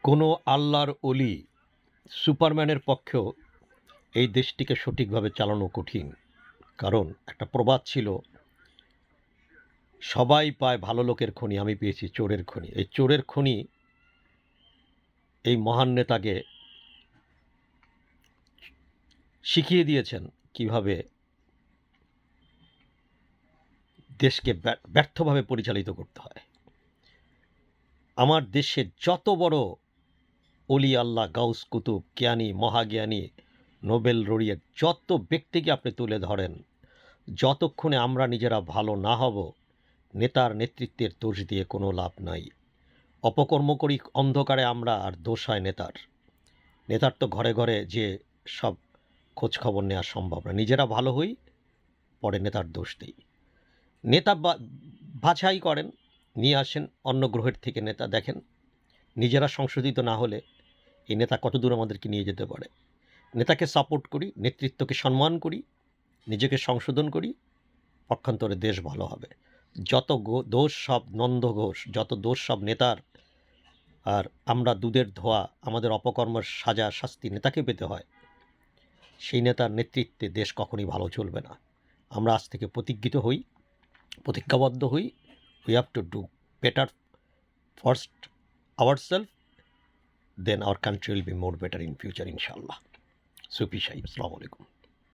কোনো আল্লাহর অলি সুপারম্যানের পক্ষেও এই দেশটিকে সঠিকভাবে চালানো কঠিন। কারণ একটা প্রবাদ ছিল, সবাই পায় ভালো লোকের খনি, আমি পেয়েছি চোরের খনি। এই চোরের খনি এই মহান নেতাকে শিখিয়ে দিয়েছেন কিভাবে দেশকে ব্যর্থভাবে পরিচালিত করতে হয়। আমার দেশে যত বড় অলি আল্লাহ, গাউস কুতুব, জ্ঞানী, মহাজ্ঞানী, নোবেল লরিয়েট যত ব্যক্তিকে আপনি তুলে ধরেন, যতক্ষণে আমরা নিজেরা ভালো না হব, নেতার নেতৃত্বের দোষ দিয়ে কোনো লাভ নাই। অপকর্ম করি অন্ধকারে আমরা, আর দোষ হয় নেতার। নেতার তো ঘরে ঘরে যে সব খোঁজ খবর নেওয়া সম্ভব না। নিজেরা ভালো হই, পরে নেতার দোষ দিই। নেতা বাছাই করেন, নিয়ে আসেন অন্য গ্রহের থেকে নেতা, দেখেন নিজেরা সংশোধিত না হলে এই নেতা কত দূর আমাদেরকে নিয়ে যেতে পারে। নেতাকে সাপোর্ট করি, নেতৃত্বকে সম্মান করি, নিজেকে সংশোধন করি, পক্ষান্তরে দেশ ভালো হবে। যত দোষ সব নন্দ ঘোষ, যত দোষ সব নেতার, আর আমরা দুধের ধোয়া, আমাদের অপকর্মের সাজা শাস্তি নেতাকে পেতে হয়। সেই নেতার নেতৃত্বে দেশ কখনই ভালো চলবে না। আমরা আজ থেকে প্রতিজ্ঞাবদ্ধ হই, we have to do better first ourself, then our country will be more better in future, inshallah. সুফি সাহেব, আসসালামু আলাইকুম।